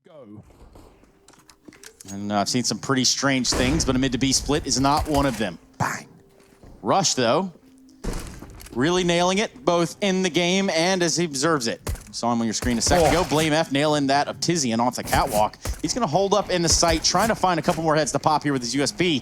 Go. And I've seen some pretty strange things, but a mid to B split is not one of them. Bang. Rush, though, really nailing it, both in the game and as he observes it. Saw him on your screen a second ago. Blame F nailing that of Tizian off the catwalk. He's going to hold up in the site, trying to find a couple more heads to pop here with his USP.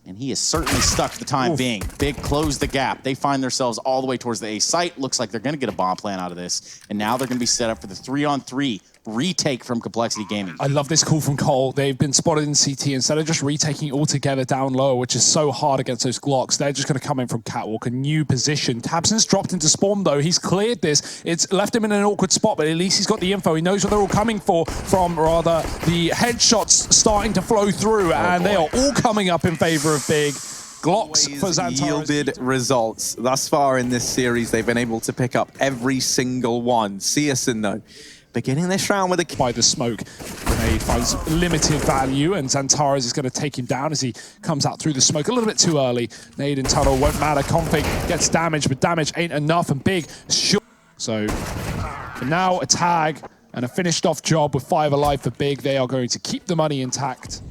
And he is certainly stuck for the time being. Big close the gap. They find themselves all the way towards the A site. Looks like they're going to get a bomb plan out of this. And now they're going to be set up for the 3-on-3 retake from Complexi Gaming. I love this call from Cole. They've been spotted in CT. Instead of just retaking altogether down low, which is so hard against those Glocks, they're just going to come in from catwalk, a new position. tabseN's dropped into spawn, though. He's cleared this. It's left him in an awkward spot, but at least he's got the info. He knows what they're all coming for from, rather, the headshots starting to flow through, and they are all coming up in favor of Big. Glocks for Xantares. Yielded results. Thus far in this series, they've been able to pick up every single one. Sezon, though, beginning this round with a... By the smoke, Grenade finds limited value, and Xantares is going to take him down as he comes out through the smoke a little bit too early. Nade and tunnel won't matter. Config gets damage, but damage ain't enough, and Big sure. So for now, a tag and a finished off job with 5 alive for Big. They are going to keep the money intact.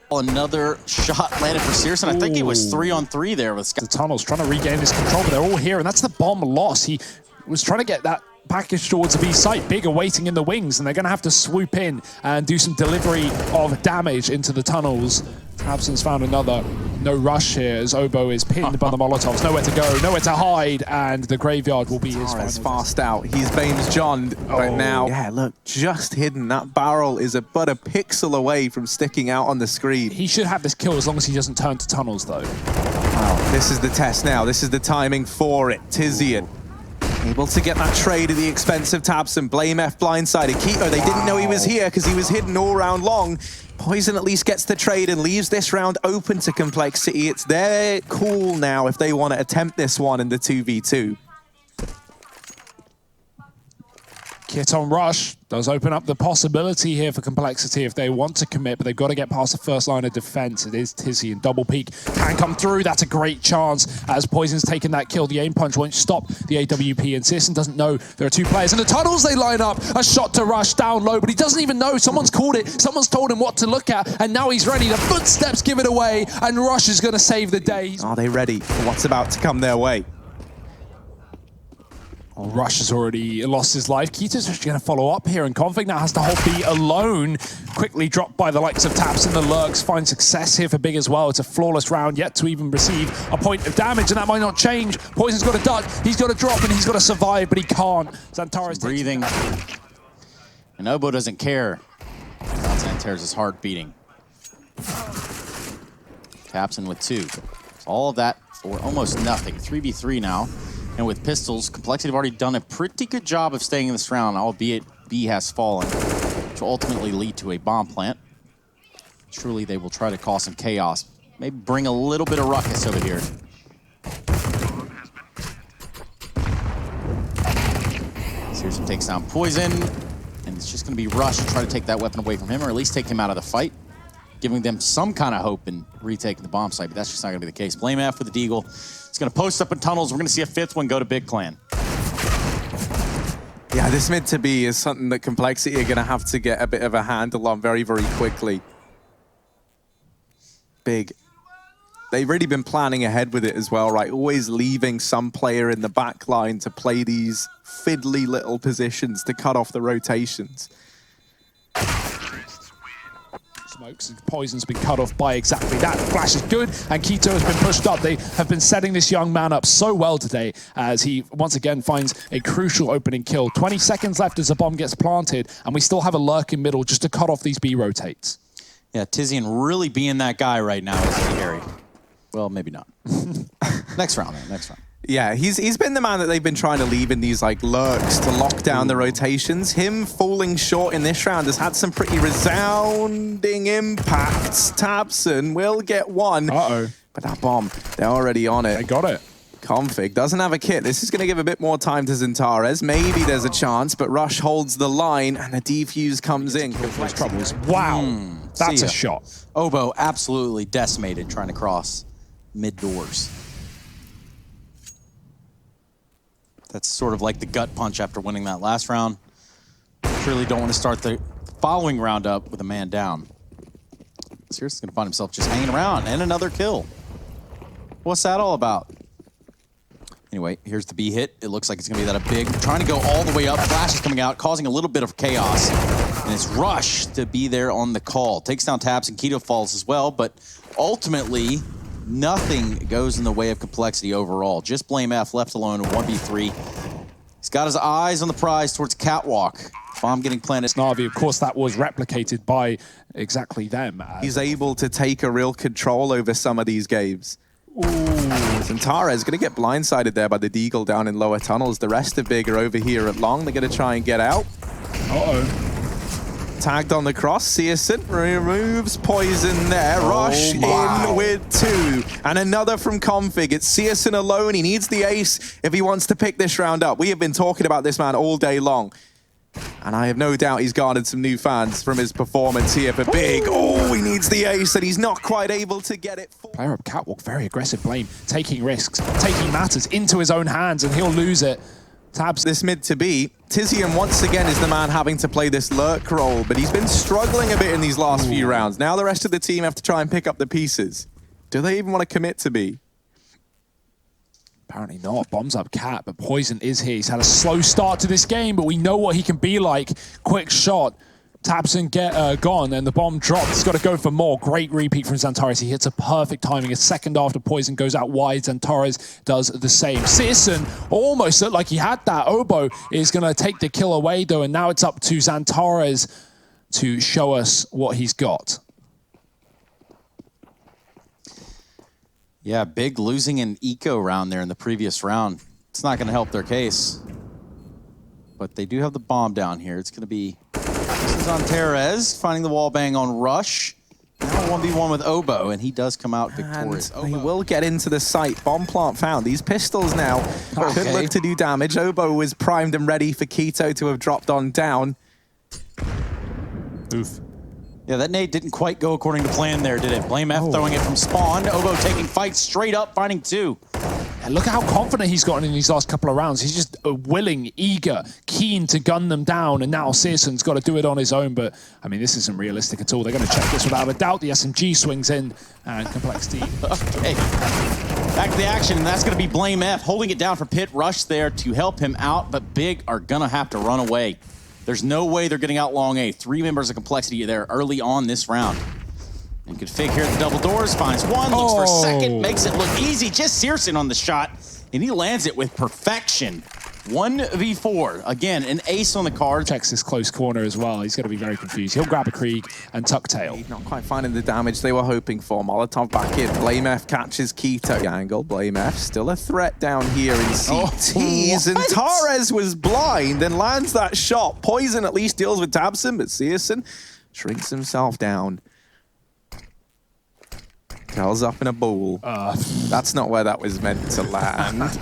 Another shot landed for Sezon. I think it was 3-on-3 there with the tunnels trying to regain this control, but they're all here, and that's the bomb loss. He was trying to get that package towards B site. Big are waiting in the wings, and they're going to have to swoop in and do some delivery of damage into the tunnels. tabseN's found another. No rush here as Obo is pinned by the Molotovs. Nowhere to go, nowhere to hide, and the graveyard will be his final. Fast out. He's Bames John right now. Yeah, look, just hidden. That barrel is but a pixel away from sticking out on the screen. He should have this kill as long as he doesn't turn to tunnels, though. Wow, this is the test now. This is the timing for it. Tizian able to get that trade at the expense of tabseN. Blame F blindsided. Keto, they didn't know he was here because he was hidden all round long. Poison at least gets the trade and leaves this round open to Complexi. It's their call now if they want to attempt this one in the 2v2. Kit on rush does open up the possibility here for Complexi if they want to commit, but they've got to get past the first line of defense. It is Tizian. Double peek can come through. That's a great chance as Poison's taken that kill. The aim punch won't stop the AWP, and Sezon doesn't know there are 2 players. In the tunnels, they line up. A shot to rush down low, but he doesn't even know. Someone's called it. Someone's told him what to look at, and now he's ready. The footsteps give it away, and Rush is going to save the day. Are they ready for what's about to come their way? Rush has already lost his life. Keto's just going to follow up here, and Config now has to hold B alone. Quickly dropped by the likes of tabseN. The Lurks find success here for Big as well. It's a flawless round, yet to even receive a point of damage, and that might not change. Poison's got to duck, he's got to drop, and he's got to survive, but he can't. Xantares breathing. And Obo doesn't care. Xantares' heart beating. tabseN with 2. So all of that for almost nothing. 3v3 now. And with pistols, Complexi have already done a pretty good job of staying in this round, albeit B has fallen, which will ultimately lead to a bomb plant. Truly, they will try to cause some chaos. Maybe bring a little bit of ruckus over here. Sezon takes down Poison, and it's just going to be Rush to try to take that weapon away from him, or at least take him out of the fight, giving them some kind of hope in retaking the bomb site, but that's just not going to be the case. Blame F with the Deagle. It's going to post up in tunnels. We're going to see a 5th one go to Big Clan. Yeah, this mid to B is something that Complexi are going to have to get a bit of a handle on very, very quickly. Big. They've really been planning ahead with it as well, right? Always leaving some player in the back line to play these fiddly little positions to cut off the rotations. Smokes. Poison's been cut off by exactly that. The flash is good, and Keto has been pushed up. They have been setting this young man up so well today as he once again finds a crucial opening kill. 20 seconds left as the bomb gets planted, and we still have a lurk in middle just to cut off these B rotates. Yeah, Tizian really being that guy right now is scary. Well, maybe not. Next round, man. Next round. Yeah, he's been the man that they've been trying to leave in these like lurks to lock down the rotations. Him falling short in this round has had some pretty resounding impacts. tabseN will get one. Uh-oh. But that bomb, they're already on it. They got it. Config doesn't have a kit. This is going to give a bit more time to Xantares. Maybe there's a chance, but Rush holds the line and the defuse comes in. Troubles. Wow. That's a shot. Obo absolutely decimated trying to cross mid doors. That's sort of like the gut punch after winning that last round. Surely don't want to start the following round up with a man down. Seriously going to find himself just hanging around, and another kill. What's that all about? Anyway, here's the B hit. It looks like it's going to be that a big, trying to go all the way up. Flash is coming out, causing a little bit of chaos. And it's Rush to be there on the call. Takes down Taps, and Keto falls as well, but ultimately, nothing goes in the way of Complexi overall. Just Blame F left alone in 1v3. He's got his eyes on the prize towards Catwalk. Bomb getting planted. Navi, of course, that was replicated by exactly them. He's able to take a real control over some of these games. Ooh. Zantara is going to get blindsided there by the Deagle down in lower tunnels. The rest of Big are over here at long. They're going to try and get out. Uh-oh. Tagged on the cross. Searson removes poison there. Rush in with 2. And another from Config. It's Searson alone. He needs the ace if he wants to pick this round up. We have been talking about this man all day long. And I have no doubt he's garnered some new fans from his performance here for Big. Oh, he needs the ace, and he's not quite able to get it. Player up Catwalk, very aggressive Blame, taking risks, taking matters into his own hands, and he'll lose it. Tabs. This mid to B. Tizian once again is the man having to play this lurk role, but he's been struggling a bit in these last few rounds. Now the rest of the team have to try and pick up the pieces. Do they even want to commit to B? Apparently not. Bombs up Cat, but Poison is here. He's had a slow start to this game, but we know what he can be like. Quick shot. Taps and get gone, and the bomb dropped. He's got to go for more. Great repeat from Xantares. He hits a perfect timing. A second after Poison goes out wide, Xantares does the same. Searson almost looked like he had that. Obo is going to take the kill away, though, and now it's up to Xantares to show us what he's got. Yeah, Big losing an eco round there in the previous round. It's not going to help their case. But they do have the bomb down here. It's going to be... This is on Terez, finding the wall bang on Rush. Now 1v1 with Obo, and he does come out victorious. And he will get into the site. Bomb plant found. These pistols now could look to do damage. Obo was primed and ready for Keto to have dropped on down. Oof. Yeah, that nade didn't quite go according to plan there, did it? Blame F throwing it from spawn. Obo taking fights straight up, finding 2. And look at how confident he's gotten in these last couple of rounds. He's just willing, eager, keen to gun them down. And now Searson's got to do it on his own. But, I mean, this isn't realistic at all. They're going to check this without a doubt. The SMG swings in, and Complexi. Okay. Back to the action, and that's going to be Blame F holding it down for Pit. Rush there to help him out, but Big are going to have to run away. There's no way they're getting out long A. 3 members of Complexity there early on this round. And Config here at the double doors, finds 1, looks for a second, makes it look easy. Just Searson on the shot, and he lands it with perfection. 1v4. Again, an ace on the card. Checks this close corner as well. He's going to be very confused. He'll grab a Krieg and tuck tail. Not quite finding the damage they were hoping for. Molotov back in. Blame F catches Keto. Angle. Blame F still a threat down here in CTs. And Torres was blind and lands that shot. Poison at least deals with Tabson, but Searson shrinks himself down. Curls up in a ball. That's not where that was meant to land.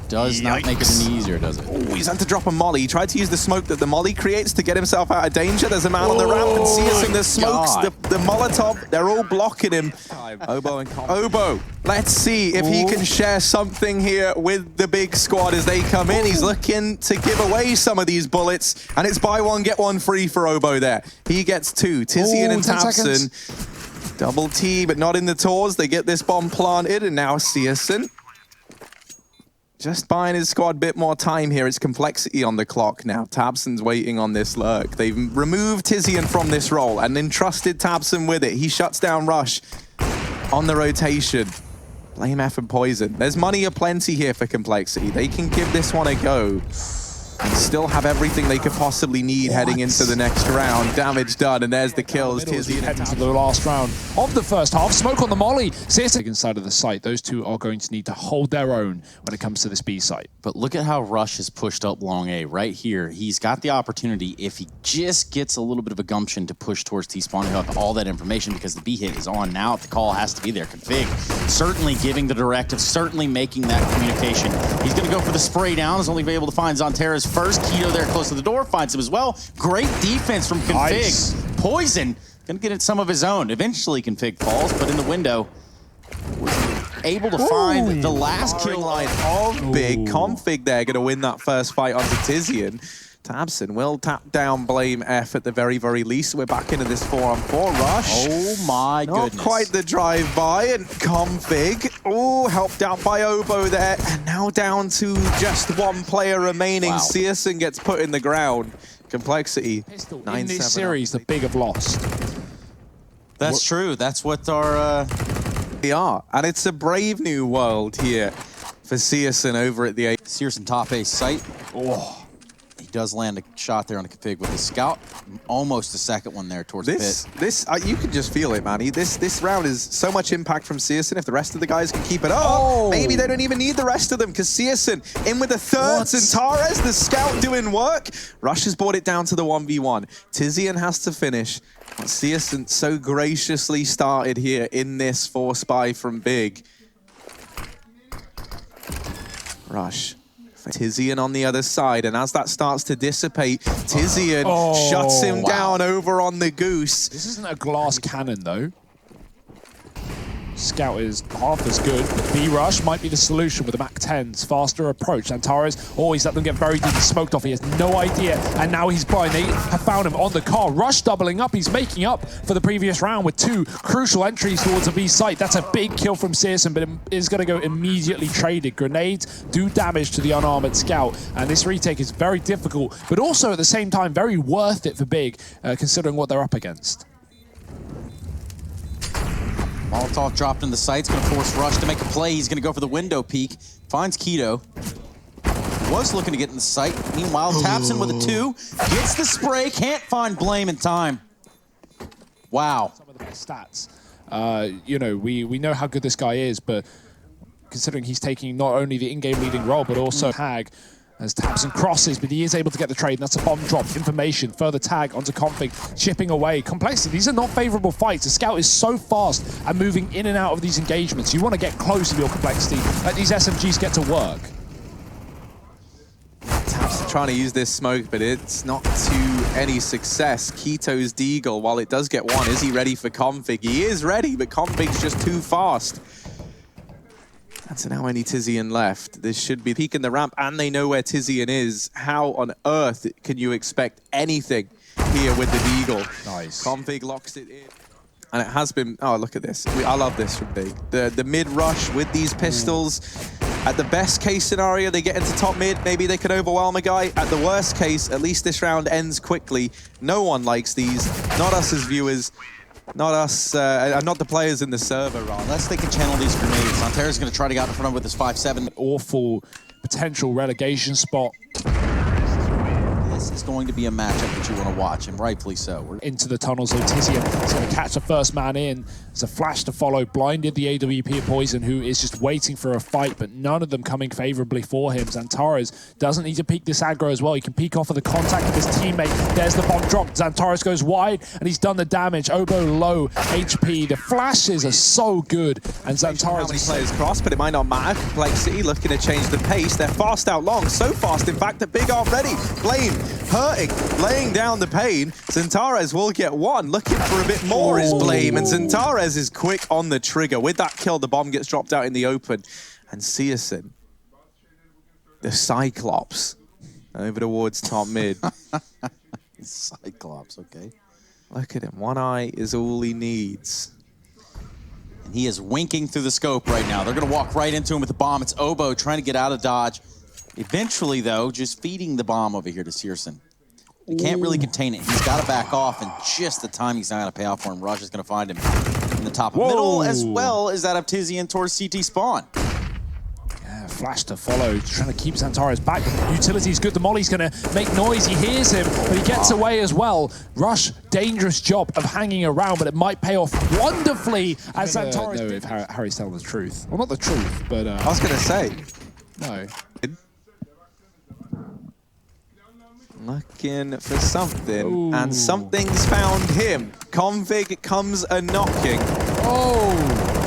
Does not make it any easier, does it? Oh, he's had to drop a molly. He tried to use the smoke that the molly creates to get himself out of danger. There's a man on the ramp and Searson, the smokes, the Molotov, they're all blocking him. Obo, let's see if he can share something here with the big squad as they come in. He's looking to give away some of these bullets, and it's buy one, get one free for Obo there. He gets 2. Tizian and Tabson. Double T, but not in the tours. They get this bomb planted, and now Searson just buying his squad a bit more time here. It's Complexity on the clock now. Tabson's waiting on this lurk. They've removed Tizian from this role and entrusted Tabson with it. He shuts down Rush on the rotation. Blame F and Poison. There's money aplenty here for Complexity. They can give this one a go and still have everything they could possibly need heading into the next round. Damage done, and there's the kills. Tizian heading to the last round of the first half. Smoke on the molly. Searson inside of the site. Those two are going to need to hold their own when it comes to this B site. But look at how Rush has pushed up long A right here. He's got the opportunity, if he just gets a little bit of a gumption, to push towards T-spawn. He'll have all that information because the B hit is on now. The call has to be there. Config certainly giving the directive, certainly making that communication. He's going to go for the spray down. He's only been able to find Xantares first. Keto there close to the door, finds him as well. Great defense from Config. Nice. Poison gonna get it some of his own. Eventually Config falls, but in the window, able to find the last kill line of Big. Config there going to win that first fight onto Tizian. Tabson will tap down Blame F at the very, very least. We're back into this 4-on-4 rush. Oh my goodness. Not quite the drive-by, and Config, oh, helped out by Obo there, and now down to just one player remaining. Wow. Searson gets put in the ground. Complexity, in this series, the Big have lost. That's true. That's what our... They are, and it's a brave new world here for Searson over at the A. Searson top ace site. Oh. He does land a shot there on a config with his scout. Almost a second one there towards the pit. You can just feel it, man. This round is so much impact from Searson. If the rest of the guys can keep it up, maybe they don't even need the rest of them, because Searson in with the third. Zantares, the scout, doing work. Rush has brought it down to the 1v1. Tizian has to finish. Searson so graciously started here in this 4-spy from Big. Rush. Tizian on the other side, and as that starts to dissipate, Tizian shuts him down over on the Goose. This isn't a glass cannon, though. Scout is half as good, but B-Rush might be the solution with the MAC-10's faster approach. Antares, he's let them get very deep and smoked off. He has no idea, and now he's blind. They have found him on the car. Rush doubling up. He's making up for the previous round with 2 crucial entries towards a B site. That's a big kill from Searson, but it is going to go immediately traded. Grenades do damage to the unarmored Scout, and this retake is very difficult, but also at the same time very worth it for Big, considering what they're up against. Molotov dropped in the site. It's going to force Rush to make a play. He's going to go for the window peek. Finds Keto. Was looking to get in the site. Meanwhile, taps in with a 2. Gets the spray. Can't find Blame in time. Wow. Some of the best stats. You know, we know how good this guy is, but considering he's taking not only the in-game leading role, but also tag as taps and crosses, but he is able to get the trade, and that's a bomb drop. Information, further tag onto Config, chipping away. Complexi, these are not favorable fights. The Scout is so fast and moving in and out of these engagements. You want to get close to your Complexity, let these SMGs get to work. Taps are trying to use this smoke, but it's not to any success. Keto's Deagle, while it does get one, is he ready for Config? He is ready, but Config's just too fast. That's now only Tizian left. This should be peeking the ramp, and they know where Tizian is. How on earth can you expect anything here with the Deagle? Nice. Config locks it in. And it has been, oh, look at this. I love this from Big. The mid-rush with these pistols. At the best case scenario, they get into top mid. Maybe they can overwhelm a guy. At the worst case, at least this round ends quickly. No one likes these. Not us as viewers. Not us, not the players in the server, rather. Unless they can channel these grenades. Ontario's going to try to get out in front of with his 5-7. Awful potential relegation spot. This is going to be a matchup that you want to watch, and rightfully so. Into the tunnels, so Tizian is going to catch the first man in. There's a flash to follow, blinded the AWP of Poison, who is just waiting for a fight, but none of them coming favorably for him. Zantares doesn't need to peek this aggro as well. He can peek off of the contact of his teammate. There's the bomb drop. Zantares goes wide, and he's done the damage. Obo low HP. The flashes are so good, and Zantares... How many players cross, but it might not matter. Complexity looking to change the pace. They're fast out long, so fast, in fact, that Big aren't ready. Blame hurting, laying down the pain. Zantares will get one. Looking for a bit more is Blame, and Zantares is quick on the trigger. With that kill, the bomb gets dropped out in the open. And Searson, the Cyclops, over towards top mid. Cyclops, okay. Look at him. One eye is all he needs. And he is winking through the scope right now. They're going to walk right into him with the bomb. It's Obo trying to get out of dodge. Eventually, though, just feeding the bomb over here to Searson. He can't really contain it. He's got to back off, and just the time he's not going to pay off for him. Rush is going to find him in the top of middle, as well as that of Tizian towards CT spawn. Yeah, flash to follow, trying to keep Zantares back. Utility's good. The molly's going to make noise. He hears him, but he gets away as well. Rush, dangerous job of hanging around, but it might pay off wonderfully as Zantares... know if Harry's telling the truth. Well, not the truth, but... I was going to say. No. Looking for something, and something's found him. Config comes a knocking.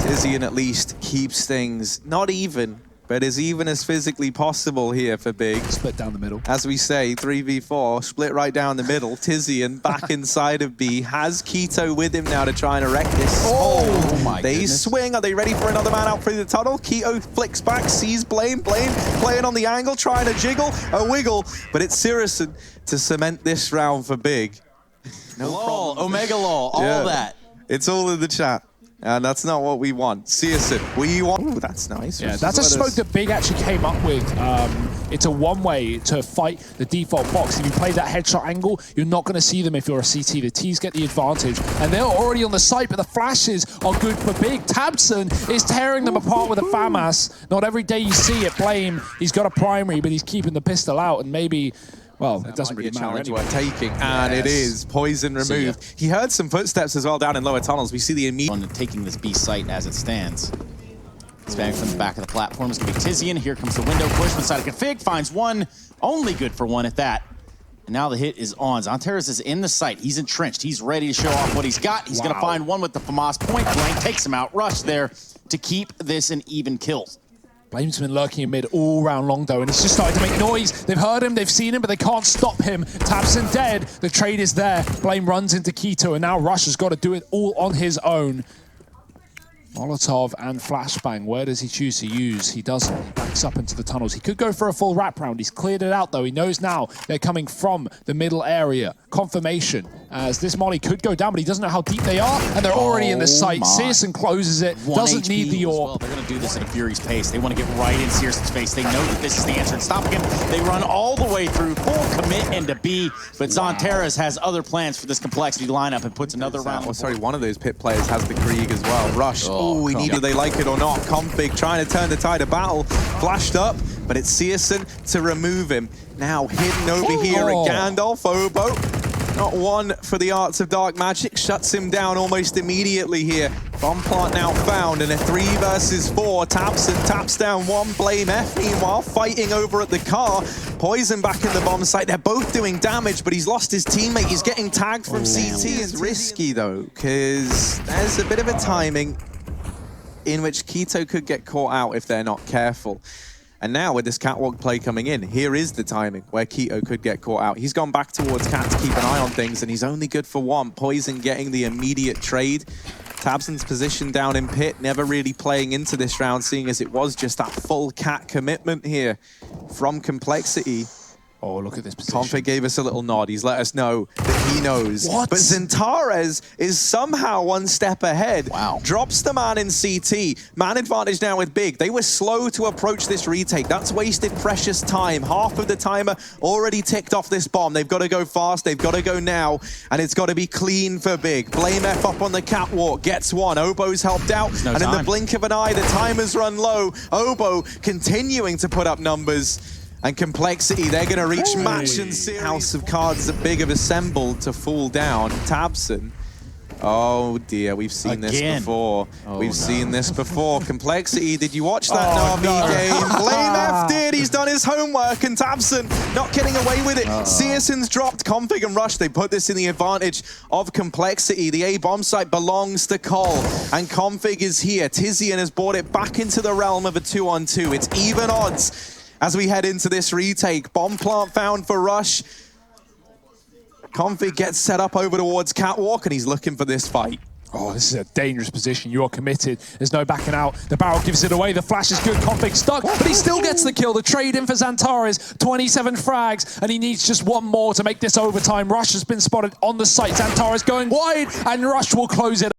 Tizian at least keeps things not even, but is even as physically possible here for Big. Split down the middle. As we say, 3v4, split right down the middle. Tizian back inside of B, has Keto with him now to try and erect this. Oh my They goodness. swing. Are they ready for another man out through the tunnel? Keto flicks back, sees Blame playing on the angle, trying to jiggle, a wiggle, but it's Sirison to cement this round for Big. No lol, problem. Omega lol, all that. It's all in the chat. And that's not what we want. Sirison, we want... Ooh, that's nice. Yeah, that's a smoke that Big actually came up with. It's a one-way to fight the default box. If you play that headshot angle, you're not going to see them if you're a CT. The T's get the advantage. And they're already on the site, but the flashes are good for Big. Tabson is tearing them apart with a FAMAS. Not every day you see it. Blame, he's got a primary, but he's keeping the pistol out. And maybe... Well, it doesn't really matter challenge anyway. worth taking, and it is. Poison removed. He heard some footsteps as well down in lower tunnels. We see the immediate... On taking this B site as it stands. Spamming from the back of the platform is going to be Tizian. Here comes the window push from side of Config. Finds one. Only good for one at that. And now the hit is on. Zontaras is in the site. He's entrenched. He's ready to show off what he's got. He's going to find one with the FAMAS point blank. Takes him out. Rush there to keep this an even kills. Blame's been lurking in mid all round long, though, and it's just starting to make noise. They've heard him, they've seen him, but they can't stop him. Tabson dead. The trade is there. Blame runs into Keto, and now Rush has got to do it all on his own. Molotov and Flashbang, where does he choose to use? He doesn't. He backs up into the tunnels. He could go for a full wrap round. He's cleared it out, though. He knows now they're coming from the middle area. Confirmation, as this molly could go down, but he doesn't know how deep they are, and they're already in the site. Searson closes it, doesn't need the AWP. Well, they're going to do this at a Fury's pace. They want to get right in Searson's face. They know that this is the answer. And stopping him, they run all the way through, full commit into B, but Zontaras has other plans for this Complexi lineup and puts another round. Oh, sorry, one of those pit players has the Krieg as well. Rush. Oh, either they like it or not. Config trying to turn the tide of battle. Flashed up, but it's Searson to remove him. Now hidden over here at Gandalf. Obo. Not one for the arts of dark magic. Shuts him down almost immediately here. Bomb plant now found, and a 3 versus 4. Tabson taps down one. Blame F, meanwhile, fighting over at the car. Poison back in the bomb site. They're both doing damage, but he's lost his teammate. He's getting tagged from CT. It's risky, though, because there's a bit of a timing in which Keto could get caught out if they're not careful. And now with this catwalk play coming in, here is the timing where Keto could get caught out. He's gone back towards Cat to keep an eye on things, and he's only good for one. Poison getting the immediate trade. Tabson's position down in pit, never really playing into this round, seeing as it was just that full Cat commitment here from Complexity. Oh, look at this position. Config gave us a little nod. He's let us know that he knows. What? But Zontaras is somehow one step ahead. Wow. Drops the man in CT. Man advantage now with Big. They were slow to approach this retake. That's wasted precious time. Half of the timer already ticked off this bomb. They've got to go fast. They've got to go now. And it's got to be clean for Big. Blame F up on the catwalk. Gets one. Obo's helped out. And in the blink of an eye, the timer's run low. Obo continuing to put up numbers. And Complexity, they're going to reach match and series. House of Cards that Big have assembled to fall down. Tabson. Oh dear, we've seen this before. We've seen this before. Complexity, did you watch that Na'Vi game? Blame F did, he's done his homework, and Tabson not getting away with it. Searson's dropped, Config and Rush, they put this in the advantage of Complexity. The A bomb site belongs to Cole, and Config is here. Tizian has brought it back into the realm of a 2-on-2. It's even odds as we head into this retake. Bomb plant found for Rush. Config gets set up over towards Catwalk, and he's looking for this fight. Oh, this is a dangerous position. You are committed. There's no backing out. The barrel gives it away. The flash is good. Config stuck, but he still gets the kill. The trade in for Zontaras. 27 frags, and he needs just one more to make this overtime. Rush has been spotted on the site. Zontaras going wide, and Rush will close it.